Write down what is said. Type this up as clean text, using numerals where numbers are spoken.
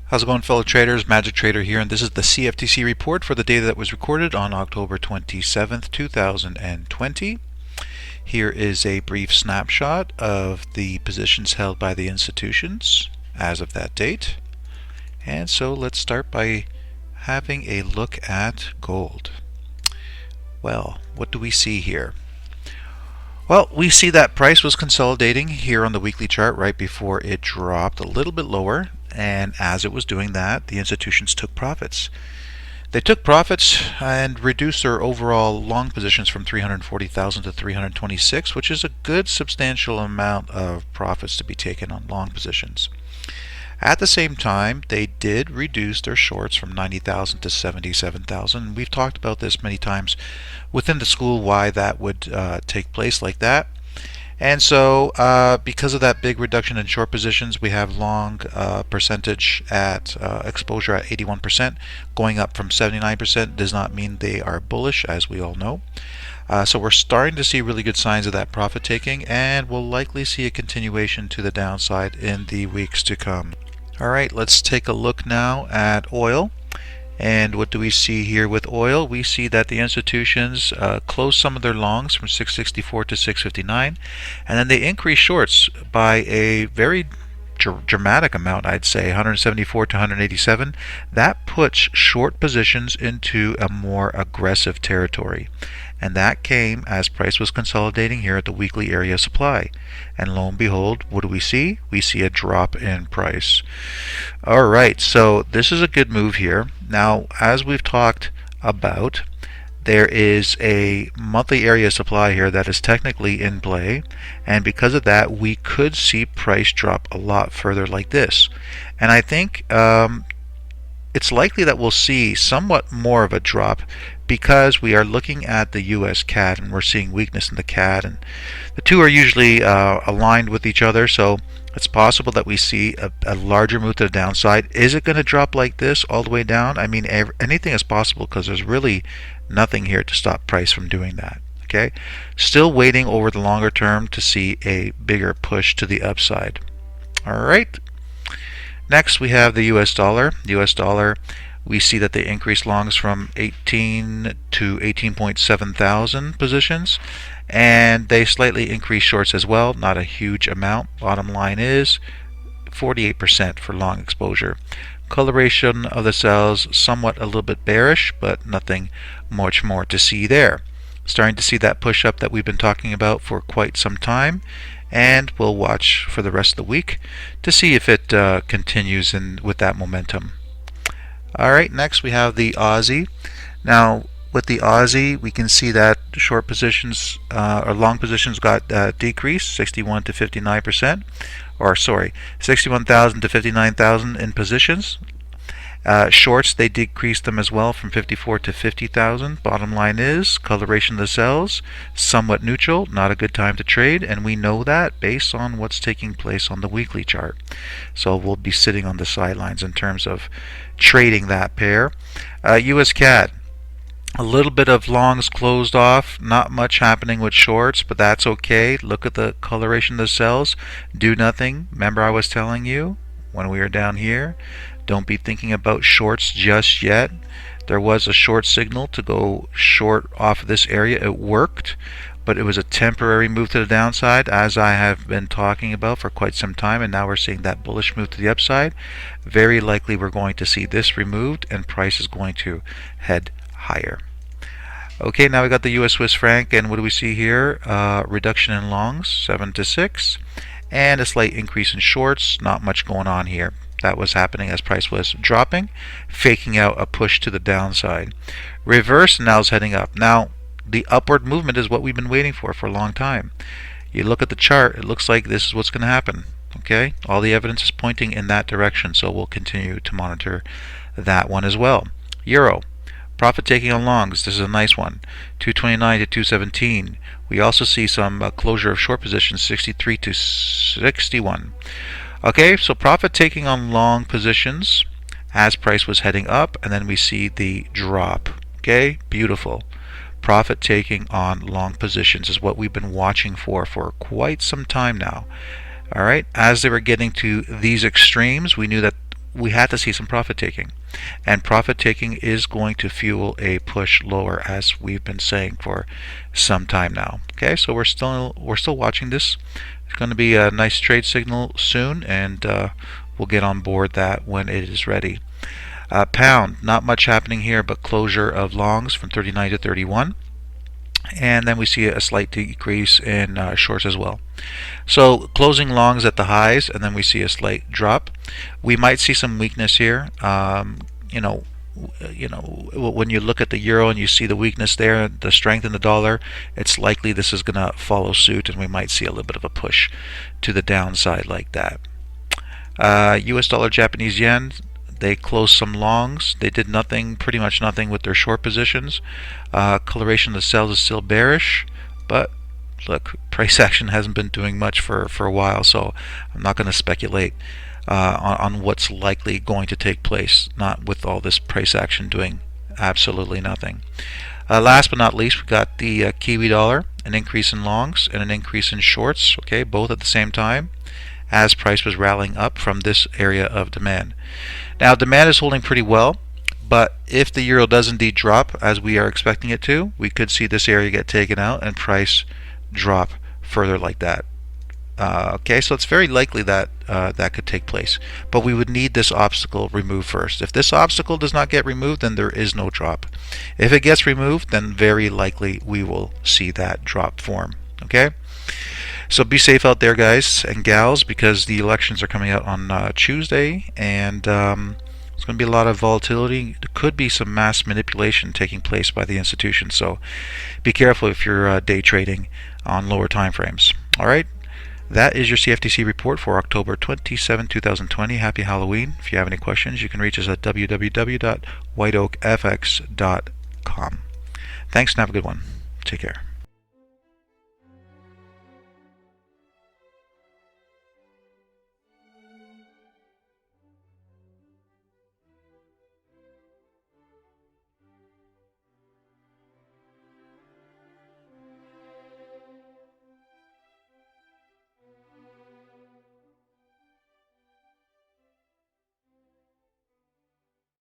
How's it going, fellow traders? Magic Trader here, and this is the CFTC report for the data that was recorded on October 27th, 2020. Here is a brief snapshot of the positions held by the institutions as of that date. And so let's start by having a look at gold. Well, what do we see here? Well, we see that price was consolidating here on the weekly chart right before it dropped a little bit lower, and as it was doing that, the institutions took profits. They took profits and reduced their overall long positions from 340,000 to 326, which is a good substantial amount of profits to be taken on long positions. At the same time, they did reduce their shorts from 90,000 to 77,000. We've talked about this many times within the school, why that would take place like that. And so because of that big reduction in short positions, we have long percentage at exposure at 81%, going up from 79% does not mean they are bullish, as we all know. So we're starting to see really good signs of that profit taking, and we'll likely see a continuation to the downside in the weeks to come. Alright, let's take a look now at oil. And what do we see here with oil? We see that the institutions closed some of their longs from 664 to 659, and then they increased shorts by a very dramatic amount, I'd say 174 to 187. That puts short positions into a more aggressive territory, and that came as price was consolidating here at the weekly area supply. And lo and behold, what do we see? We see a drop in price. Alright, so this is a good move here. Now, as we've talked about, there is a monthly area supply here that is technically in play, and because of that, we could see price drop a lot further like this. And I think it's likely that we'll see somewhat more of a drop because we are looking at the US CAD and we're seeing weakness in the CAD, and the two are usually aligned with each other, so it's possible that we see a larger move to the downside. Is it going to drop like this all the way down? I mean, anything is possible because there's really nothing here to stop price from doing that. Okay, still waiting over the longer term to see a bigger push to the upside. Alright, next we have the US dollar. US dollar, we see that they increased longs from 18 to 18.7 thousand positions, and they slightly increased shorts as well, not a huge amount. Bottom line is 48% for long exposure. Coloration of the cells somewhat a little bit bearish, but nothing much more to see there. Starting to see that push up that we've been talking about for quite some time, and we'll watch for the rest of the week to see if it continues with that momentum. Alright, next we have the Aussie. Now with the Aussie, we can see that short positions or long positions got decreased 61 to 59%, or sorry, 61,000 to 59,000 in positions. Shorts, they decreased them as well from 54 to 50,000. Bottom line is coloration of the cells somewhat neutral, not a good time to trade, and we know that based on what's taking place on the weekly chart. So we'll be sitting on the sidelines in terms of trading that pair. US CAD, a little bit of longs closed off, not much happening with shorts, but that's okay. Look at the coloration of the cells, do nothing. Remember I was telling you when we were down here, don't be thinking about shorts just yet. There was a short signal to go short off of this area. It worked, but it was a temporary move to the downside, as I have been talking about for quite some time, and now we're seeing that bullish move to the upside. Very likely we're going to see this removed and price is going to head higher. Okay, now we got the US Swiss franc, and what do we see here? Reduction in longs 7 to 6, and a slight increase in shorts. Not much going on here. That was happening as price was dropping, faking out a push to the downside. Reverse now is heading up. Now the upward movement is what we've been waiting for a long time. You look at the chart, it looks like this is what's going to happen. Okay, all the evidence is pointing in that direction, so we'll continue to monitor that one as well. Euro, profit taking on longs, this is a nice one, 229 to 217. We also see some closure of short positions, 63 to 61. Okay, so profit taking on long positions as price was heading up, and then we see the drop. Okay, beautiful. Profit taking on long positions is what we've been watching for quite some time now. Alright, as they were getting to these extremes, we knew that we had to see some profit taking, and profit taking is going to fuel a push lower, as we've been saying for some time now. Okay, so we're still watching this. It's going to be a nice trade signal soon, and we'll get on board that when it is ready. Pound, not much happening here, but closure of longs from 39 to 31. And then we see a slight decrease in shorts as well. So closing longs at the highs, and then we see a slight drop. We might see some weakness here. You know, when you look at the euro and you see the weakness there, the strength in the dollar, it's likely this is going to follow suit, and we might see a little bit of a push to the downside like that. US dollar, Japanese yen, they closed some longs. They did nothing, pretty much nothing with their short positions. Coloration of the sells is still bearish, but look, price action hasn't been doing much for a while, so I'm not going to speculate on what's likely going to take place, not with all this price action doing absolutely nothing. Last but not least, we got the Kiwi Dollar, an increase in longs and an increase in shorts, okay, both at the same time, as price was rallying up from this area of demand. Now demand is holding pretty well, but if the euro does indeed drop, as we are expecting it to, we could see this area get taken out and price drop further like that. Okay, so it's very likely that that could take place, but we would need this obstacle removed first. If this obstacle does not get removed, then there is no drop. If it gets removed, then very likely we will see that drop form. Okay, so be safe out there, guys and gals, because the elections are coming out on Tuesday, and there's going to be a lot of volatility. There could be some mass manipulation taking place by the institution, so be careful if you're day trading on lower time frames. All right, that is your CFTC report for October 27, 2020. Happy Halloween. If you have any questions, you can reach us at www.whiteoakfx.com. Thanks and have a good one. Take care.